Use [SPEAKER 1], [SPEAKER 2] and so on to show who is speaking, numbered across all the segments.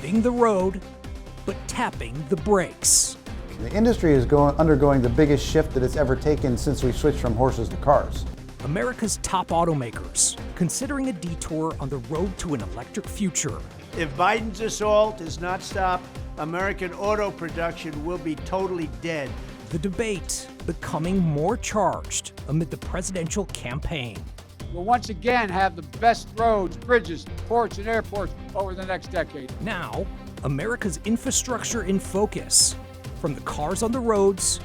[SPEAKER 1] hitting the road, but tapping the brakes.
[SPEAKER 2] The industry is undergoing the biggest shift that it's ever taken since we switched from horses to cars.
[SPEAKER 1] America's top automakers considering a detour on the road to an electric future.
[SPEAKER 3] If Biden's assault is not stopped, American auto production will be totally dead.
[SPEAKER 1] The debate becoming more charged amid the presidential campaign.
[SPEAKER 4] We'll once again have the best roads, bridges, ports, and airports over the next decade.
[SPEAKER 1] Now, America's infrastructure in focus, from the cars on the roads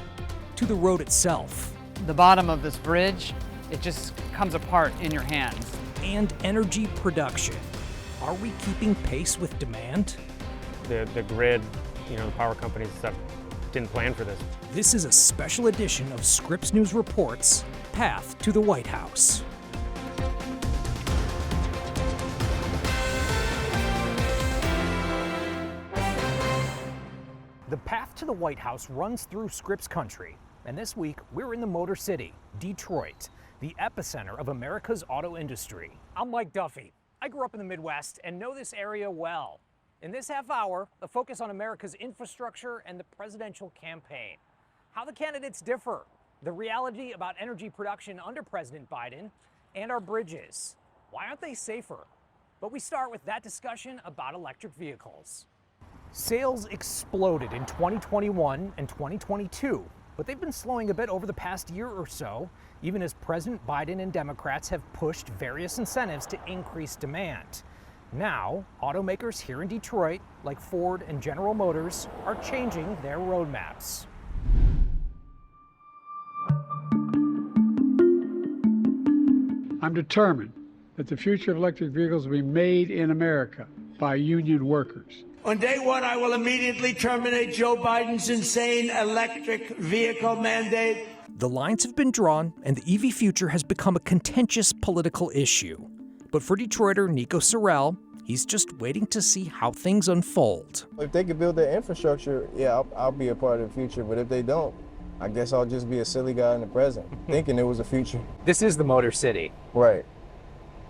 [SPEAKER 1] to the road itself.
[SPEAKER 5] The bottom of this bridge, it just comes apart in your hands.
[SPEAKER 1] And energy production. Are we keeping pace with demand?
[SPEAKER 6] The grid, the power companies that didn't plan for this.
[SPEAKER 1] This is a special edition of Scripps News Reports, Path to the White House. The path to the White House runs through Scripps country, and this week we're in the Motor City, Detroit, the epicenter of America's auto industry. I'm Mike Duffy. I grew up in the Midwest and know this area well. In this half hour, a focus on America's infrastructure and the presidential campaign. How the candidates differ, the reality about energy production under President Biden, and our bridges. Why aren't they safer? But we start with that discussion about electric vehicles. Sales exploded in 2021 and 2022, but they've been slowing a bit over the past year or so, even as President Biden and Democrats have pushed various incentives to increase demand. Now, automakers here in Detroit, like Ford and General Motors, are changing their roadmaps.
[SPEAKER 4] I'm determined that the future of electric vehicles will be made in America by union workers.
[SPEAKER 3] On day one, I will immediately terminate Joe Biden's insane electric vehicle mandate.
[SPEAKER 1] The lines have been drawn, and the EV future has become a contentious political issue. But for Detroiter Nico Sorrell, he's just waiting to see how things unfold.
[SPEAKER 7] If they could build their infrastructure, yeah, I'll be a part of the future. But if they don't, I guess I'll just be a silly guy in the present, thinking there was a future.
[SPEAKER 8] This is the Motor City.
[SPEAKER 7] Right.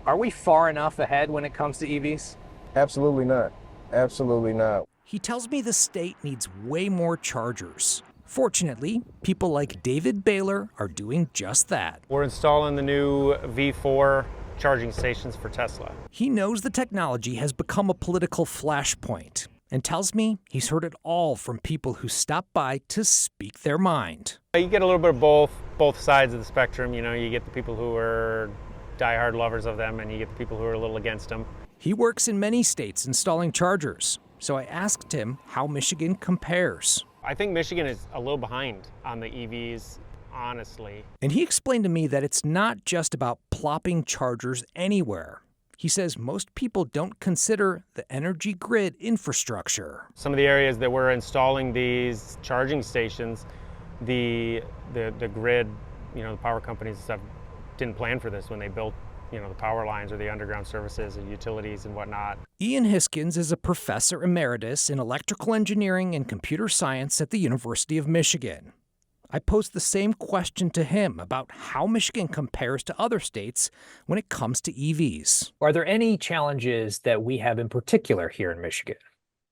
[SPEAKER 8] Are we far enough ahead when it comes to EVs?
[SPEAKER 7] Absolutely not. Absolutely not.
[SPEAKER 1] He tells me the state needs way more chargers. Fortunately, people like David Baylor are doing just that.
[SPEAKER 6] We're installing the new V4 charging stations for Tesla.
[SPEAKER 1] He knows the technology has become a political flashpoint and tells me he's heard it all from people who stop by to speak their mind.
[SPEAKER 6] You get a little bit of both sides of the spectrum. You get the people who are diehard lovers of them, and you get the people who are a little against them.
[SPEAKER 1] He works in many states installing chargers, so I asked him how Michigan compares.
[SPEAKER 6] I think Michigan is a little behind on the EVs, honestly.
[SPEAKER 1] And he explained to me that it's not just about plopping chargers anywhere. He says most people don't consider the energy grid infrastructure.
[SPEAKER 6] Some of the areas that we're installing these charging stations, the grid, the power companies and stuff didn't plan for this when they built the power lines or the underground services and utilities and whatnot.
[SPEAKER 1] Ian Hiskins is a professor emeritus in electrical engineering and computer science at the University of Michigan. I posed the same question to him about how Michigan compares to other states when it comes to EVs.
[SPEAKER 8] Are there any challenges that we have in particular here in Michigan?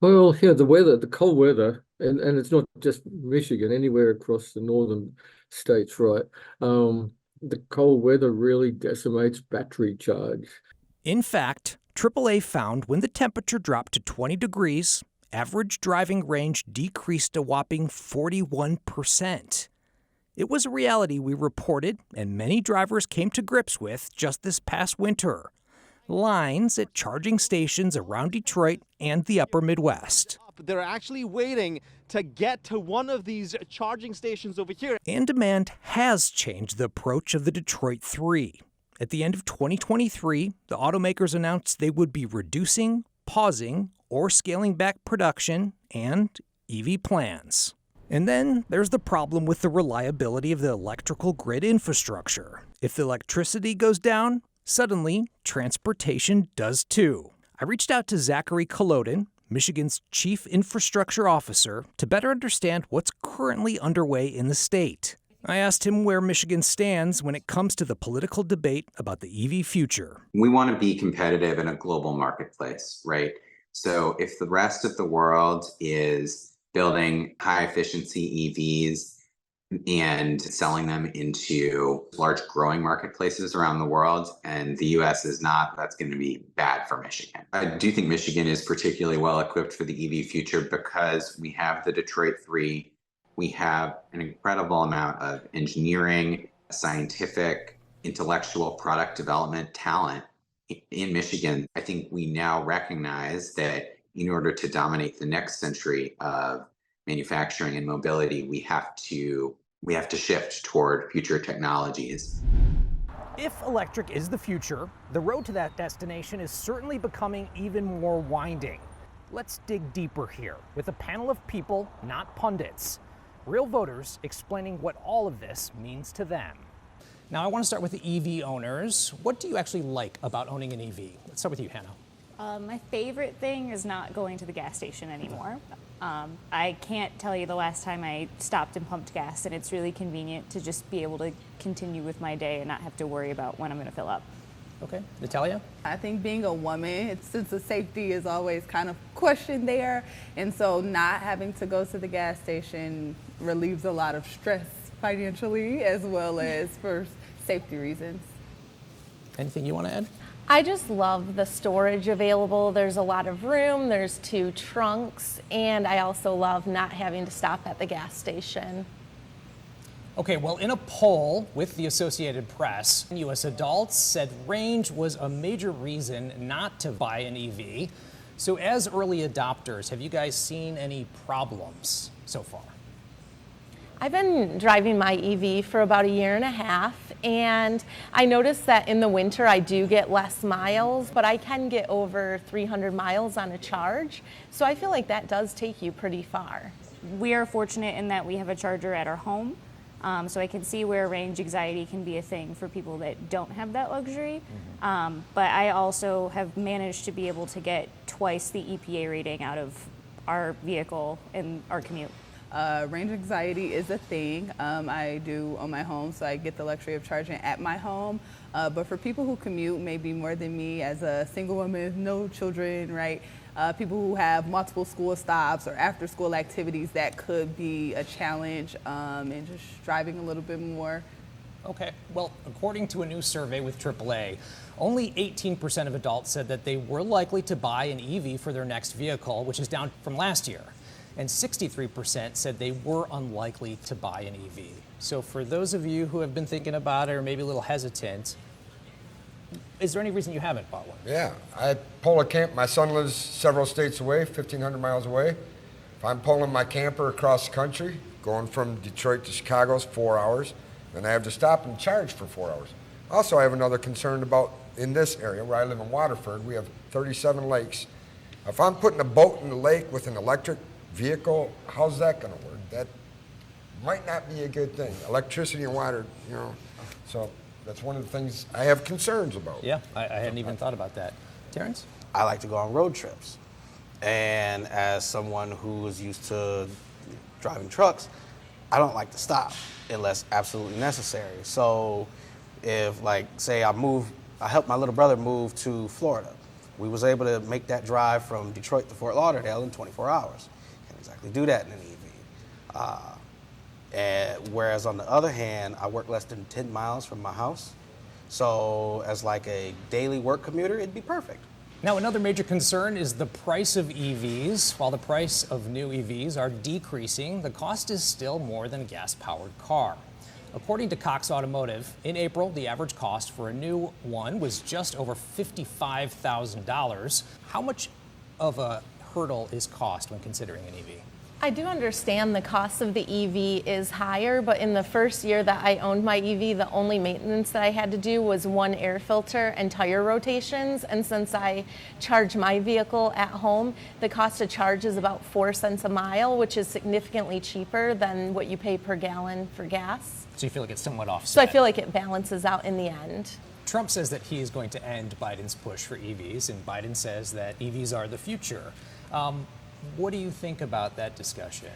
[SPEAKER 9] Well, yeah, the weather, the cold weather, and it's not just Michigan, anywhere across the northern states, right? The cold weather really decimates battery charge.
[SPEAKER 1] In fact, AAA found when the temperature dropped to 20 degrees, average driving range decreased a whopping 41%. It was a reality we reported and many drivers came to grips with just this past winter. Lines at charging stations around Detroit and the upper Midwest.
[SPEAKER 10] They're actually waiting to get to one of these charging stations over here.
[SPEAKER 1] And demand has changed the approach of the Detroit 3. At the end of 2023, the automakers announced they would be reducing, pausing, or scaling back production and EV plans. And then there's the problem with the reliability of the electrical grid infrastructure. If the electricity goes down, suddenly transportation does too. I reached out to Zachary Kolodin, Michigan's chief infrastructure officer, to better understand what's currently underway in the state. I asked him where Michigan stands when it comes to the political debate about the EV future.
[SPEAKER 11] We want to be competitive in a global marketplace, right? So if the rest of the world is building high efficiency EVs and selling them into large growing marketplaces around the world, and the US is not, that's going to be bad for Michigan. I do think Michigan is particularly well equipped for the EV future because we have the Detroit 3. We have an incredible amount of engineering, scientific, intellectual product development talent in Michigan. I think we now recognize that in order to dominate the next century of manufacturing and mobility, we have to shift toward future technologies.
[SPEAKER 1] If electric is the future, the road to that destination is certainly becoming even more winding. Let's dig deeper here with a panel of people, not pundits, real voters explaining what all of this means to them. Now, I want to start with the EV owners. What do you actually like about owning an EV? Let's start with you, Hannah.
[SPEAKER 12] My favorite thing is not going to the gas station anymore. I can't tell you the last time I stopped and pumped gas, and it's really convenient to just be able to continue with my day and not have to worry about when I'm going to fill up.
[SPEAKER 1] Okay, Natalia?
[SPEAKER 13] I think being a woman, sense of safety is always kind of questioned there, and so not having to go to the gas station relieves a lot of stress financially as well as for safety reasons.
[SPEAKER 1] Anything you want to add?
[SPEAKER 14] I just love the storage available. There's a lot of room, there's 2 trunks, and I also love not having to stop at the gas station.
[SPEAKER 1] Okay, well, in a poll with the Associated Press, U.S. adults said range was a major reason not to buy an EV. So as early adopters, have you guys seen any problems so far?
[SPEAKER 14] I've been driving my EV for about 1.5 years, and I noticed that in the winter I do get less miles, but I can get over 300 miles on a charge. So I feel like that does take you pretty far.
[SPEAKER 12] We are fortunate in that we have a charger at our home, so I can see where range anxiety can be a thing for people that don't have that luxury. But I also have managed to be able to get twice the EPA rating out of our vehicle in our commute.
[SPEAKER 13] Range anxiety is a thing. I do own my home, so I get the luxury of charging at my home. But for people who commute maybe more than me, as a single woman, no children, right? People who have multiple school stops or after school activities, that could be a challenge, and just driving a little bit more.
[SPEAKER 1] Okay, well, according to a new survey with AAA, only 18% of adults said that they were likely to buy an EV for their next vehicle, which is down from last year. And 63% said they were unlikely to buy an EV. So for those of you who have been thinking about it or maybe a little hesitant, is there any reason you haven't bought one?
[SPEAKER 15] Yeah, I pull a camp. My son lives several states away, 1,500 miles away. If I'm pulling my camper across the country, going from Detroit to Chicago is 4 hours, then I have to stop and charge for 4 hours. Also, I have another concern about in this area where I live in Waterford, we have 37 lakes. If I'm putting a boat in the lake with an electric vehicle, how's that going to work? That might not be a good thing. Electricity and water, so that's one of the things I have concerns about.
[SPEAKER 1] Yeah, I hadn't even thought about that. Terrence?
[SPEAKER 16] I like to go on road trips. And as someone who is used to driving trucks, I don't like to stop unless absolutely necessary. So if, like, say I helped my little brother move to Florida. We was able to make that drive from Detroit to Fort Lauderdale in 24 hours. Can't exactly do that in an EV. And whereas on the other hand, I work less than 10 miles from my house. So as like a daily work commuter, it'd be perfect.
[SPEAKER 1] Now, another major concern is the price of EVs. While the price of new EVs are decreasing, the cost is still more than a gas-powered car. According to Cox Automotive, in April, the average cost for a new one was just over $55,000. How much of a hurdle is cost when considering an EV?
[SPEAKER 14] I do understand the cost of the EV is higher, but in the first year that I owned my EV, the only maintenance that I had to do was one air filter and tire rotations. And since I charge my vehicle at home, the cost to charge is about 4 cents a mile, which is significantly cheaper than what you pay per gallon for gas.
[SPEAKER 1] So you feel like it's somewhat offset?
[SPEAKER 14] So I feel like it balances out in the end.
[SPEAKER 1] Trump says that he is going to end Biden's push for EVs, and Biden says that EVs are the future. What do you think about that discussion?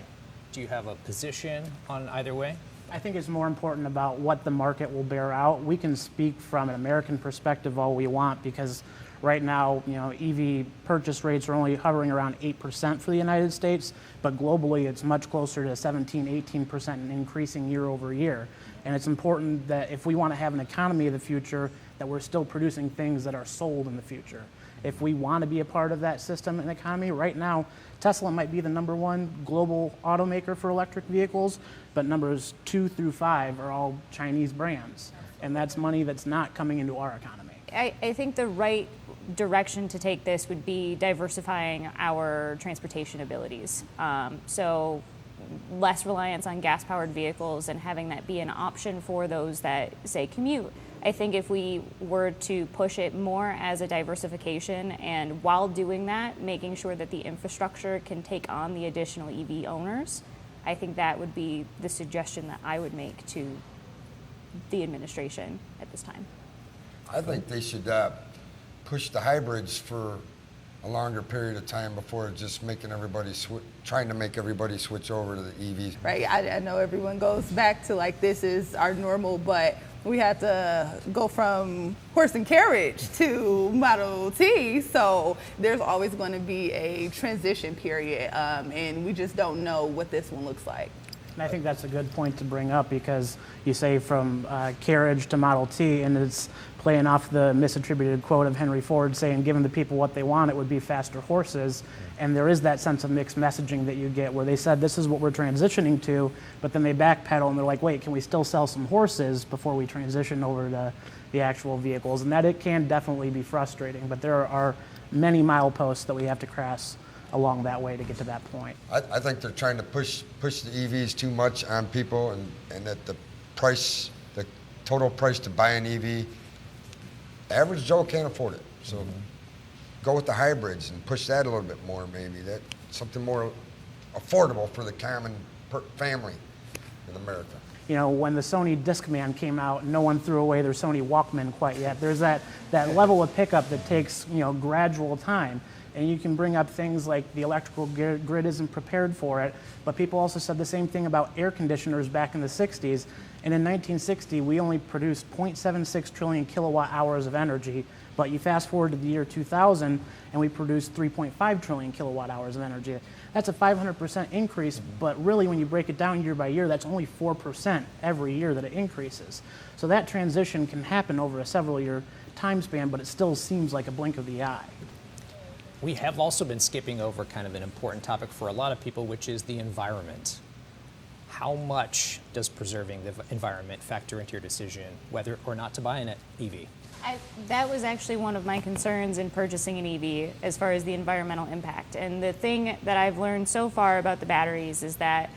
[SPEAKER 1] Do you have a position on either way?
[SPEAKER 17] I think it's more important about what the market will bear out. We can speak from an American perspective all we want, because Right now, EV purchase rates are only hovering around 8% for the United States, but globally it's much closer to 17, 18% and increasing year over year. And it's important that if we want to have an economy of the future, that we're still producing things that are sold in the future. If we want to be a part of that system and economy, right now, Tesla might be the #1 global automaker for electric vehicles, but numbers 2 through 5 are all Chinese brands. And that's money that's not coming into our economy.
[SPEAKER 12] I think the right direction to take this would be diversifying our transportation abilities. So less reliance on gas-powered vehicles and having that be an option for those that, say, commute. I think if we were to push it more as a diversification, and while doing that, making sure that the infrastructure can take on the additional EV owners, I think that would be the suggestion that I would make to the administration at this time.
[SPEAKER 15] I think they should push the hybrids for a longer period of time before just making everybody trying to make everybody switch over to the EVs.
[SPEAKER 13] Right, I know everyone goes back to like this is our normal, but we had to go from horse and carriage to Model T, so there's always going to be a transition period, and we just don't know what this one looks like.
[SPEAKER 17] And I think that's a good point to bring up, because you say from carriage to Model T, and it's playing off the misattributed quote of Henry Ford saying, giving the people what they want, it would be faster horses. And there is that sense of mixed messaging that you get where they said, this is what we're transitioning to, but then they backpedal and they're like, wait, can we still sell some horses before we transition over to the actual vehicles? And that it can definitely be frustrating, but there are many mileposts that we have to cross along that way to get to that point.
[SPEAKER 15] I think they're trying to push the EVs too much on people, and that the total price to buy an EV, average Joe can't afford it. So go with the hybrids and push that a little bit more, maybe. That's something more affordable for the common family in America.
[SPEAKER 17] When the Sony Discman came out, no one threw away their Sony Walkman quite yet. There's that level of pickup that takes gradual time. And you can bring up things like the electrical grid isn't prepared for it, but people also said the same thing about air conditioners back in the 60s. And in 1960, we only produced 0.76 trillion kilowatt hours of energy, but you fast forward to the year 2000, and we produced 3.5 trillion kilowatt hours of energy. That's a 500% increase, but really when you break it down year by year, that's only 4% every year that it increases. So that transition can happen over a several-year time span, but it still seems like a blink of the eye.
[SPEAKER 8] We have also been skipping over kind of an important topic for a lot of people, which is the environment. How much does preserving the environment factor into your decision whether or not to buy an EV?
[SPEAKER 12] That was actually one of my concerns in purchasing an EV as far as the environmental impact. And the thing that I've learned so far about the batteries is that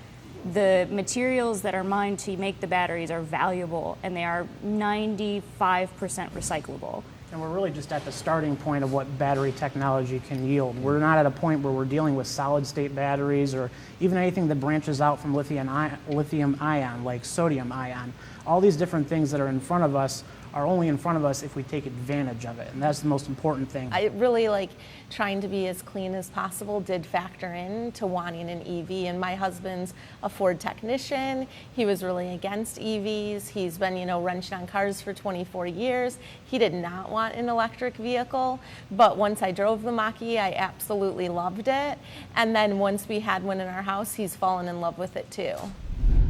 [SPEAKER 12] the materials that are mined to make the batteries are valuable, and they are 95% recyclable.
[SPEAKER 17] And we're really just at the starting point of what battery technology can yield. We're not at a point where we're dealing with solid state batteries or even anything that branches out from lithium ion, like sodium ion. All these different things that are in front of us are only in front of us if we take advantage of it. And that's the most important thing.
[SPEAKER 14] I really like trying to be as clean as possible did factor in to wanting an EV. And my husband's a Ford technician. He was really against EVs. He's been, wrenching on cars for 24 years. He did not want an electric vehicle. But once I drove the Mach-E, I absolutely loved it. And then once we had one in our house, he's fallen in love with it too.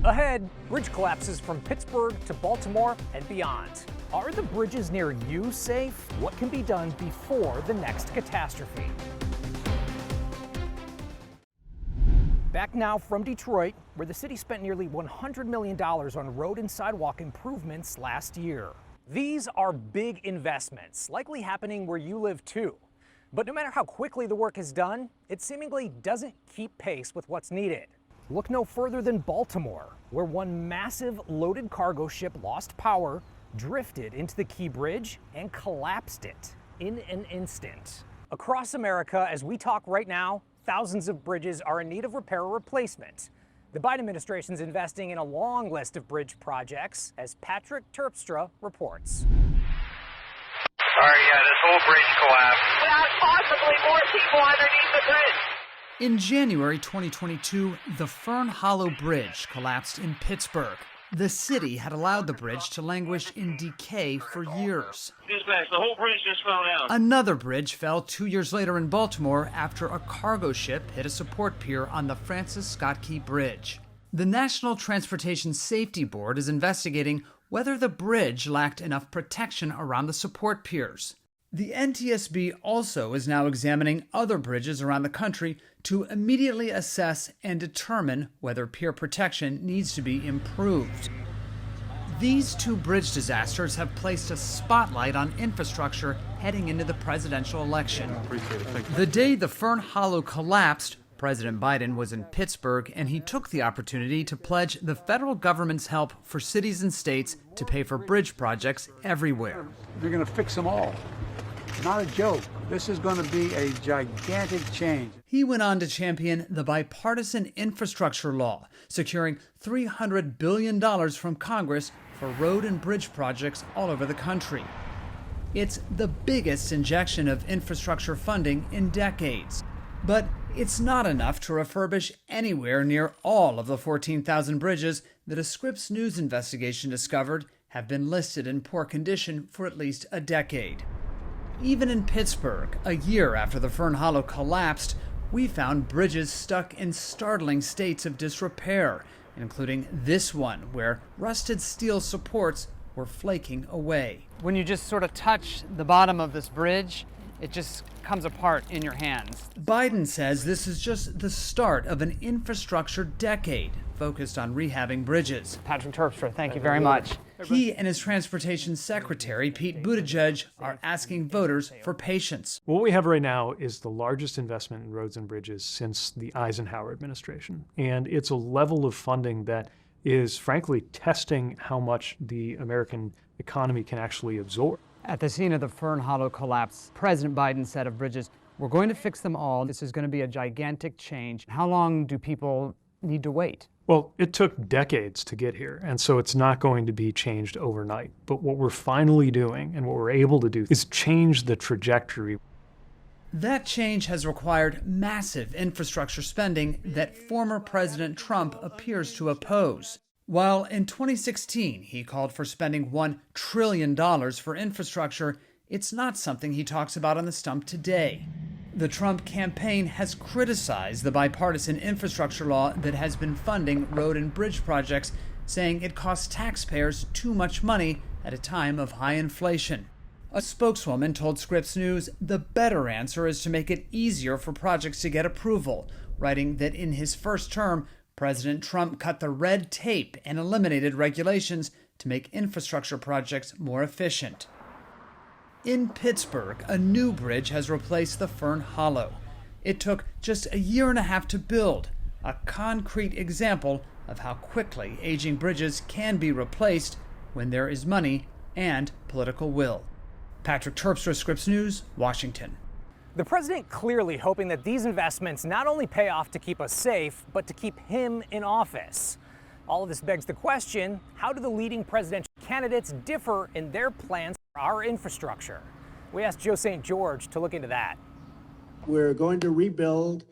[SPEAKER 1] Ahead, bridge collapses from Pittsburgh to Baltimore and beyond. Are the bridges near you safe? What can be done before the next catastrophe? Back now from Detroit, where the city spent nearly $100 million on road and sidewalk improvements last year. These are big investments, likely happening where you live too. But no matter how quickly the work is done, it seemingly doesn't keep pace with what's needed. Look no further than Baltimore, where one massive loaded cargo ship lost power, drifted into the Key Bridge, and collapsed it in an instant. Across America, as we talk right now, thousands of bridges are in need of repair or replacement. The Biden administration is investing in a long list of bridge projects, as Patrick Terpstra reports.
[SPEAKER 18] Sorry, this whole bridge collapsed. Without possibly more people underneath the bridge.
[SPEAKER 5] In January 2022, the Fern Hollow Bridge collapsed in Pittsburgh.
[SPEAKER 19] The city had allowed the bridge to languish in decay for years.
[SPEAKER 18] Dispatch, the whole bridge just fell down.
[SPEAKER 19] Another bridge fell 2 years later in Baltimore after a cargo ship hit a support pier on the Francis Scott Key Bridge. The National Transportation Safety Board is investigating whether the bridge lacked enough protection around the support piers. The NTSB also is now examining other bridges around the country to immediately assess and determine whether pier protection needs to be improved. These two bridge disasters have placed a spotlight on infrastructure heading into the presidential election. The day the Fern Hollow collapsed, President Biden was in Pittsburgh, and he took the opportunity to pledge the federal government's help for cities and states to pay for bridge projects everywhere.
[SPEAKER 4] They're going to fix them all. Not a joke. This is going to be a gigantic change.
[SPEAKER 19] He went on to champion the bipartisan infrastructure law, securing $300 billion from Congress for road and bridge projects all over the country. It's the biggest injection of infrastructure funding in decades. But it's not enough to refurbish anywhere near all of the 14,000 bridges that a Scripps News investigation discovered have been listed in poor condition for at least a decade. Even in Pittsburgh, a year after the Fern Hollow collapsed, we found bridges stuck in startling states of disrepair, including this one where rusted steel supports were flaking away.
[SPEAKER 5] When you just sort of touch the bottom of this bridge, it just comes apart in your hands.
[SPEAKER 19] Biden says this is just the start of an infrastructure decade focused on rehabbing bridges.
[SPEAKER 5] Patrick Terpstra, thank you very much.
[SPEAKER 19] He and his transportation secretary, Pete Buttigieg, are asking voters for patience.
[SPEAKER 20] What we have right now is the largest investment in roads and bridges since the Eisenhower administration. And it's a level of funding that is frankly testing how much the American economy can actually absorb.
[SPEAKER 5] At the scene of the Fern Hollow collapse, President Biden said of bridges, "We're going to fix them all. This is going to be a gigantic change." How long do people need to wait?
[SPEAKER 20] Well, it took decades to get here, and so it's not going to be changed overnight. But what we're finally doing and what we're able to do is change the trajectory.
[SPEAKER 19] That change has required massive infrastructure spending that former President Trump appears to oppose. While in 2016 he called for spending $1 trillion for infrastructure, it's not something he talks about on the stump today. The Trump campaign has criticized the bipartisan infrastructure law that has been funding road and bridge projects, saying it costs taxpayers too much money at a time of high inflation. A spokeswoman told Scripps News the better answer is to make it easier for projects to get approval, writing that in his first term, President Trump cut the red tape and eliminated regulations to make infrastructure projects more efficient. In Pittsburgh, a new bridge has replaced the Fern Hollow. It took just a year and a half to build, a concrete example of how quickly aging bridges can be replaced when there is money and political will. Patrick Terpstra, Scripps News, Washington.
[SPEAKER 1] The president clearly hoping that these investments not only pay off to keep us safe, but to keep him in office. All of this begs the question, how do the leading presidential candidates differ in their plans for our infrastructure? We asked Joe St. George to look into that.
[SPEAKER 3] We're going to rebuild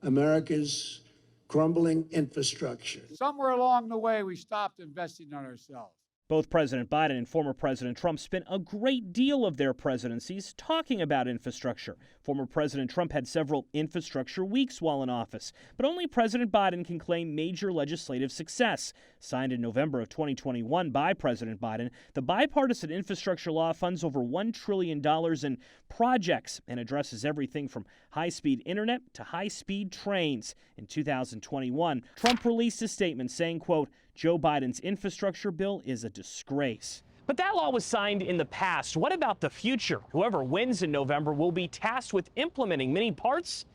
[SPEAKER 3] America's crumbling infrastructure.
[SPEAKER 4] Somewhere along the way, we stopped investing in ourselves.
[SPEAKER 21] Both President Biden and former President Trump spent a great deal of their presidencies talking about infrastructure. Former President Trump had several infrastructure weeks while in office, but only President Biden can claim major legislative success. Signed in November of 2021 by President Biden, the bipartisan infrastructure law funds over $1 trillion in projects and addresses everything from high-speed internet to high-speed trains. In 2021, Trump released a statement saying, quote, "Joe Biden's infrastructure bill is a disgrace."
[SPEAKER 1] But that law was signed in the past. What about the future? Whoever wins in November will be tasked with implementing many parts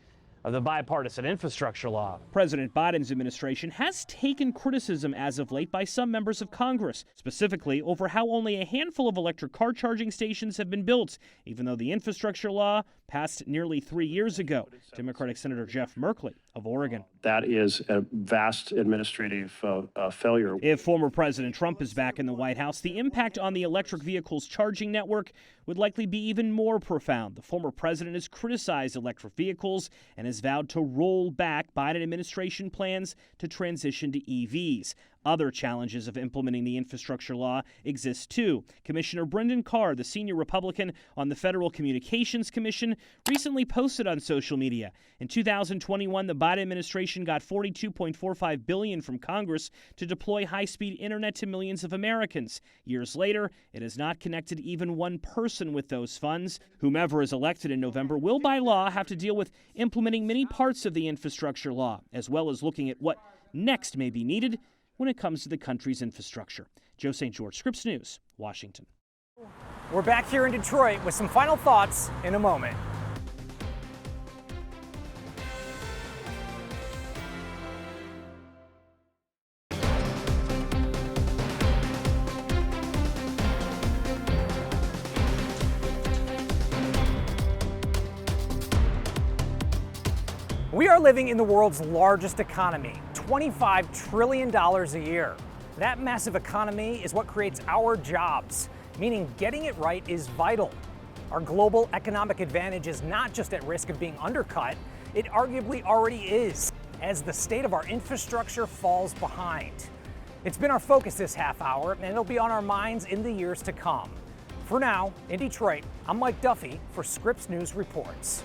[SPEAKER 1] of the bipartisan infrastructure law.
[SPEAKER 21] President Biden's administration has taken criticism as of late by some members of Congress, specifically over how only a handful of electric car charging stations have been built, even though the infrastructure law passed nearly 3 years ago. Democratic Senator Jeff Merkley of Oregon.
[SPEAKER 22] That is a vast administrative failure.
[SPEAKER 21] If former President Trump is back in the White House, the impact on the electric vehicles charging network would likely be even more profound. The former president has criticized electric vehicles and has vowed to roll back Biden administration plans to transition to EVs. Other challenges of implementing the infrastructure law exist too. Commissioner Brendan Carr, the senior Republican on the Federal Communications Commission, recently posted on social media. In 2021, the Biden administration got $42.45 billion from Congress to deploy high-speed internet to millions of Americans. Years later, it has not connected even one person with those funds. Whomever is elected in November will, by law, have to deal with implementing many parts of the infrastructure law, as well as looking at what next may be needed when it comes to the country's infrastructure. Joe St. George, Scripps News, Washington.
[SPEAKER 1] We're back here in Detroit with some final thoughts in a moment. We are living in the world's largest economy, $25 trillion a year. That massive economy is what creates our jobs, meaning getting it right is vital. Our global economic advantage is not just at risk of being undercut, it arguably already is, as the state of our infrastructure falls behind. It's been our focus this half hour, and it'll be on our minds in the years to come. For now, in Detroit, I'm Mike Duffy for Scripps News Reports.